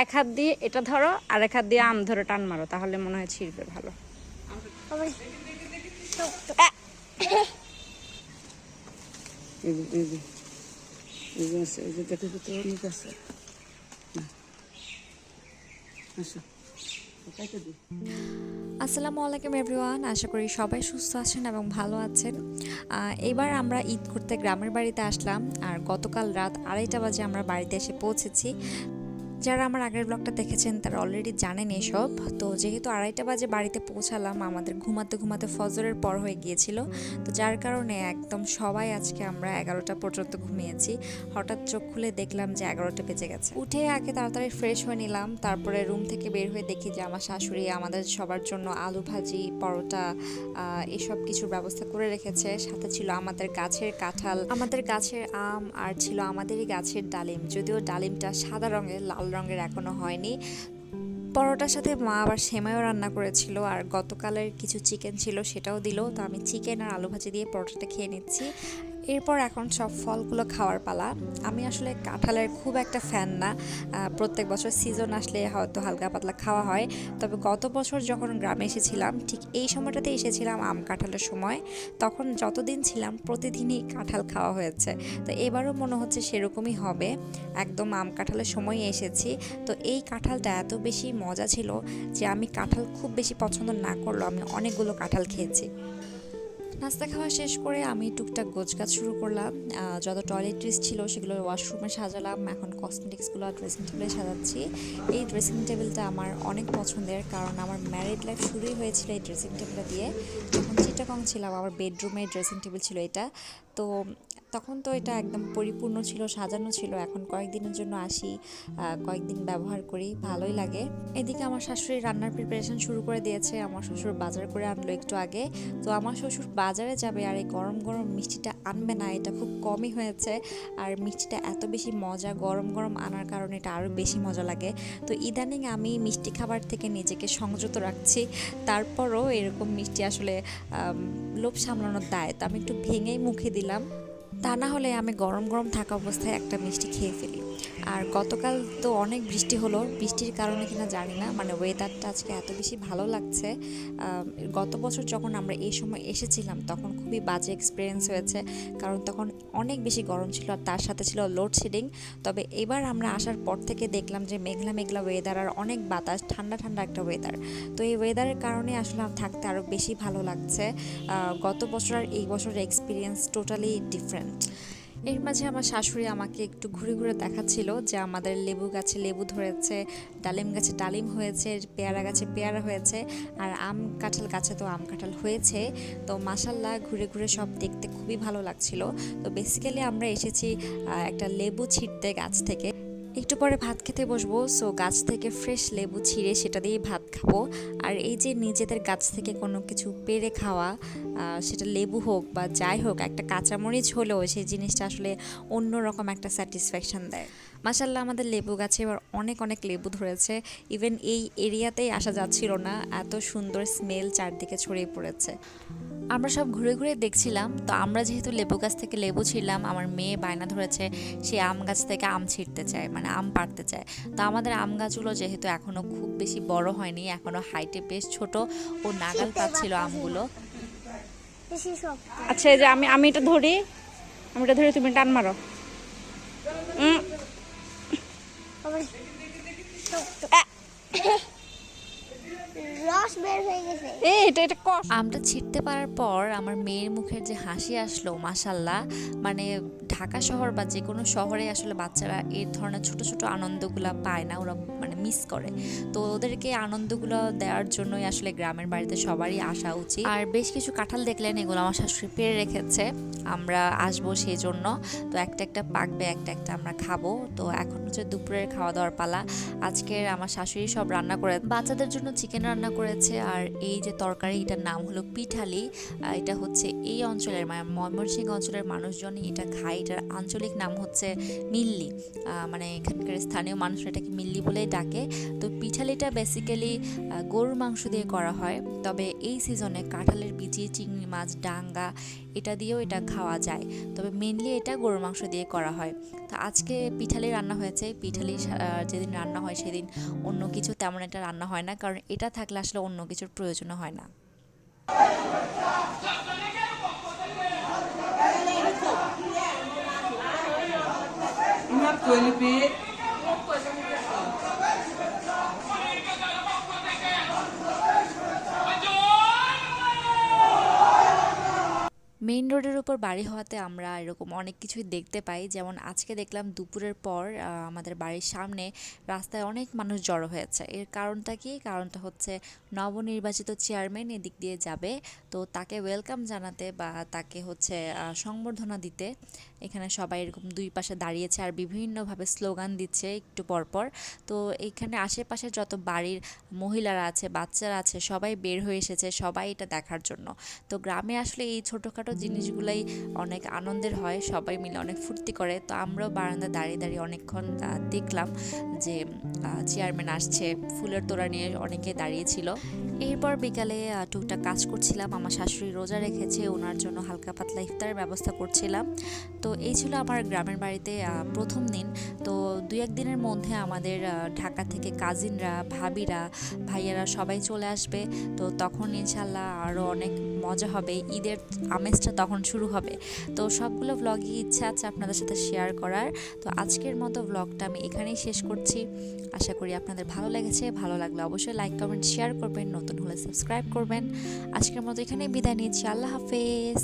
এক হাত দিয়ে এটা ধরো আর এক হাত দিয়ে আম ধরে টান মারো, তাহলে মনে হয় ছিঁড়বে ভালো। আসসালামু আলাইকুম এভরিওয়ান, আশা করি সবাই সুস্থ আছেন এবং ভালো আছেন। এবার আমরা ঈদ করতে গ্রামের বাড়িতে আসলাম, আর গতকাল রাত 2:30 বাজে আমরা বাড়িতে এসে পৌঁছেছি। যারা আমার আগের ব্লগটা দেখেছেন তারা অলরেডি জানেন এসব। তো যেহেতু 2:30 বাজে বাড়িতে পৌঁছালাম, আমাদের ঘুমাতে ঘুমাতে ফজরের পর হয়ে গিয়েছিল, তো যার কারণে একদম সবাই আজকে আমরা 11টা পর্যন্ত ঘুমিয়েছি। হঠাৎ চোখ খুলে দেখলাম যে 11টা বেজে গেছে। উঠে আগে তাড়াতাড়ি ফ্রেশ হয়ে নিলাম, তারপরে রুম থেকে বের হয়ে দেখি যে আমার শাশুড়ি আমাদের সবার জন্য আলু ভাজি, পরোটা এসব কিছুর ব্যবস্থা করে রেখেছে। সাথে ছিল আমাদের গাছের কাঁঠাল, আমাদের গাছের আম, আর ছিল আমাদেরই গাছের ডালিম, যদিও ডালিমটা সাদা রঙের, লাল রঙের এখনো হয়নি। পরোটার সাথে মা আবার সেমাইও রান্না করেছিল, আর গতকালের কিছু চিকেন ছিল সেটাও দিল। তো আমি চিকেন আর আলু ভাজি দিয়ে পরোটাটা খেয়ে নিচ্ছি। এরপর এখন সব ফলগুলো খাওয়ার পালা। আমি আসলে কাঁঠালের খুব একটা ফ্যান না, প্রত্যেক বছর সিজন আসলে হয়তো হালকা পাতলা খাওয়া হয়। তবে গত বছর যখন গ্রামে এসেছিলাম ঠিক এই সময়টাতে এসেছিলাম আম কাঁঠালের সময়, তখন যতদিন ছিলাম প্রতিদিনই কাঁঠাল খাওয়া হয়েছে। তো এবারও মনে হচ্ছে সেরকমই হবে, একদম আম কাঁঠালের সময়ই এসেছি। তো এই কাঁঠালটা এত বেশি মজা ছিল যে আমি কাঁঠাল খুব বেশি পছন্দ না করলেও আমি অনেকগুলো কাঁঠাল খেয়েছি। নাস্তা খাওয়া শেষ করে আমি টুকটাক গোছগাছ শুরু করলাম। যত টয়লেট্রিজ ছিল সেগুলো ওয়াশরুমে সাজালাম, এখন কসমেটিক্সগুলো ড্রেসিং টেবিলে সাজাচ্ছি। এই ড্রেসিং টেবিলটা আমার অনেক পছন্দের, কারণ আমার ম্যারিড লাইফ শুরুই হয়েছিল এই ড্রেসিং টেবিলটা দিয়ে। যখন চিটাগং ছিলাম আমার বেডরুমের ড্রেসিং টেবিল ছিল এটা। তো তখন তো এটা একদম পরিপূর্ণ ছিল, সাজানো ছিল। এখন কয়েকদিনের জন্য আসি, কয়েকদিন ব্যবহার করি, ভালোই লাগে। এদিকে আমার শাশুড়ি রান্নার প্রিপারেশন শুরু করে দিয়েছে। আমার শ্বশুর বাজার করে আনলো একটু আগে। তো আমার শ্বশুর বাজারে যাবে আর এই গরম গরম মিষ্টিটা আনবে না, এটা খুব কমই হয়েছে। আর মিষ্টিটা এত বেশি মজা, গরম গরম আনার কারণে এটা আরও বেশি মজা লাগে। তো ইদানিং আমি মিষ্টি খাবার থেকে নিজেকে সংযত রাখছি, তারপরও এরকম মিষ্টি আসলে লোভ সামলানোর দায়, তো আমি একটু ভেঙেই মুখে দিলাম। তা না হলে আমি গরম গরম থাকা অবস্থায় একটা মিষ্টি খেয়ে ফেলি। আর গতকাল তো অনেক বৃষ্টি হলো, বৃষ্টির কারণে কিনা জানি না, মানে ওয়েদারটা আজকে এত বেশি ভালো লাগছে। গত বছর যখন আমরা এই সময় এসেছিলাম তখন খুবই বাজে এক্সপিরিয়েন্স হয়েছে, কারণ তখন অনেক বেশি গরম ছিল আর তার সাথে ছিল লোডশেডিং। তবে এবার আমরা আসার পর থেকে দেখলাম যে মেঘলা মেঘলা ওয়েদার আর অনেক বাতাস, ঠান্ডা ঠান্ডা একটা ওয়েদার। তো এই ওয়েদারের কারণে আসলে থাকতে আরও বেশি ভালো লাগছে। গত বছর আর এই বছরের এক্সপিরিয়েন্স টোটালি ডিফারেন্ট। এর মাঝে আমার শাশুড়ি আমাকে একটু ঘুরে ঘুরে দেখাচ্ছিল যে আমাদের লেবু গাছে লেবু ধরেছে, ডালিম গাছে ডালিম হয়েছে, পেয়ারা গাছে পেয়ারা হয়েছে, আর আম কাঁঠাল গাছে তো আম কাঁঠাল হয়েছে। তো মাশাল্লাহ ঘুরে ঘুরে সব দেখতে খুবই ভালো লাগছিল। তো বেসিক্যালি আমরা এসেছি একটা লেবু ছিঁড়তে গাছ থেকে। একটু পরে ভাত খেতে বসবো, সো গাছ থেকে ফ্রেশ লেবু ছিঁড়ে সেটা দিয়েই ভাত খাবো। আর এই যে নিজেদের গাছ থেকে কোনো কিছু পেড়ে খাওয়া, সেটা লেবু হোক বা যাই হোক, একটা কাঁচামরিচ হলেও সেই জিনিসটা আসলে অন্যরকম একটা স্যাটিসফ্যাকশান দেয়। মাশাল্লাহ আমাদের লেবু গাছে এবার অনেক অনেক লেবু ধরেছে, ইভেন এই এরিয়াতেই আসা যাচ্ছিল না, এত সুন্দর স্মেল চারদিকে ছড়িয়ে পড়েছে। আমরা সব ঘুরে ঘুরে দেখছিলাম। তো আমরা যেহেতু লেবু গাছ থেকে লেবু ছিঁড়লাম, আমার মেয়ে বায়না ধরেছে সে আম গাছ থেকে আম ছিঁড়তে চায়, মানে আম পাড়তে চায়। তো আমাদের আম গাছগুলো যেহেতু এখনও খুব বেশি বড় হয়নি, এখনও হাইটে বেশ ছোট, ও নাগাল পাচ্ছিল আমগুলো। আচ্ছা এই যে আমি এটা ধরি, আমি এটা ধরি, তুমি টান মারো। রস বের হয়ে গেছে। এটা কষ। আমটা ছিঁড়তে পারার পর আমার মেয়ের মুখের যে হাসি আসলো, মাশাল্লাহ, মানে ঢাকা শহর বা যে কোনো শহরে আসলে বাচ্চারা এই ধরনের ছোট ছোট আনন্দগুলো পায় না, ওরা মানে মিস করে। তো ওদেরকে আনন্দগুলো দেওয়ার জন্যই আসলে গ্রামের বাড়িতে সবারই আসা উচিত। আর বেশ কিছু কাঁঠাল দেখলেন, এগুলো আমার শাশুড়ি পেড়ে রেখেছে, আমরা আসবো সেই জন্য। তো একটা একটা পাকবে, একটা একটা আমরা খাবো। তো এখন হচ্ছে দুপুরের খাওয়া দাওয়ার পালা। আজকের আমার শাশুড়ি সব রান্না করে, বাচ্চাদের জন্য চিকেন রান্না করেছে, আর এই যে তরকারি, এটার নাম হলো পিঠালি। এটা হচ্ছে এই অঞ্চলের মানে ময়মনসিংহ অঞ্চলের মানুষজনই এটা খায়। এটার আঞ্চলিক নাম হচ্ছে মিল্লি, মানে এখানকার স্থানীয় মানুষরা এটাকে মিল্লি বলেই ডাকে। থাকে। তো পিঠালিটা বেসিক্যালি গরুর মাংস দিয়ে করা হয়, তবে এই সিজনে কাঁঠালের বিচি, চিংড়ি মাছ, ডাঙ্গা এটা দিয়েও এটা খাওয়া যায়, তবে মেনলি এটা গরুর মাংস দিয়ে করা হয়। তো আজকে পিঠালি রান্না হয়েছে। পিঠালি যেদিন রান্না হয় সেদিন অন্য কিছু তেমন একটা রান্না হয় না, কারণ এটা থাকলে আসলে অন্য কিছুর প্রয়োজন হয় না। মেইন রোডের উপর বাড়ি হওয়াতে আমরা এরকম অনেক কিছুই দেখতে পাই। যেমন আজকে দেখলাম দুপুরের পর আমাদের বাড়ির সামনে রাস্তায় অনেক মানুষ জড়ো হয়েছে। এর কারণটা কি? কারণটা হচ্ছে নবনির্বাচিত চেয়ারম্যান এদিক দিয়ে যাবে, তো তাকে ওয়েলকাম জানাতে বা তাকে হচ্ছে সংবর্ধনা দিতে এখানে সবাই এরকম দুই পাশে দাঁড়িয়েছে আর বিভিন্নভাবে স্লোগান দিচ্ছে একটু পরপর। তো এখানে আশেপাশে যত বাড়ির মহিলারা আছে, বাচ্চারা আছে, সবাই বের হয়ে এসেছে সবাই এটা দেখার জন্য। তো গ্রামে আসলে এই ছোটোখাটো জিনিসগুলাই অনেক আনন্দের হয়, সবাই মিলে অনেক ফুর্তি করে। তো আমরাও বারান্দায় দাঁড়িয়ে দাঁড়িয়ে অনেকক্ষণ দেখলাম যে চেয়ারম্যান আসছে, ফুলের তোড়া নিয়ে অনেকে দাঁড়িয়েছিল। এরপর বিকালে টুকটাক কাজ করছিলাম। আমার শাশুড়ি রোজা রেখেছে, ওনার জন্য হালকা পাতলা ইফতারের ব্যবস্থা করছিলাম। তো এই ছিল আমার গ্রামের বাড়িতে প্রথম দিন। তো 2-1 দিনের মধ্যে আমাদের ঢাকা থেকে কাজিনরা, ভাবিরা, ভাইয়ারা সবাই চলে আসবে। তো তখন ইনশাল্লাহ আরও অনেক মজা হবে, ঈদের আমেজটা তখন শুরু হবে। তো সবগুলো ব্লগই ইচ্ছা আছে আপনাদের সাথে শেয়ার করার। তো আজকের মতো ব্লগটা আমি এখানেই শেষ করছি। আশা করি আপনাদের ভালো লেগেছে। ভালো লাগলে অবশ্যই লাইক, কমেন্ট, শেয়ার করবেন, নতুন হলে সাবস্ক্রাইব করবেন। আজকের মতো এখানেই বিদায় নিচ্ছি। আল্লাহ হাফেজ।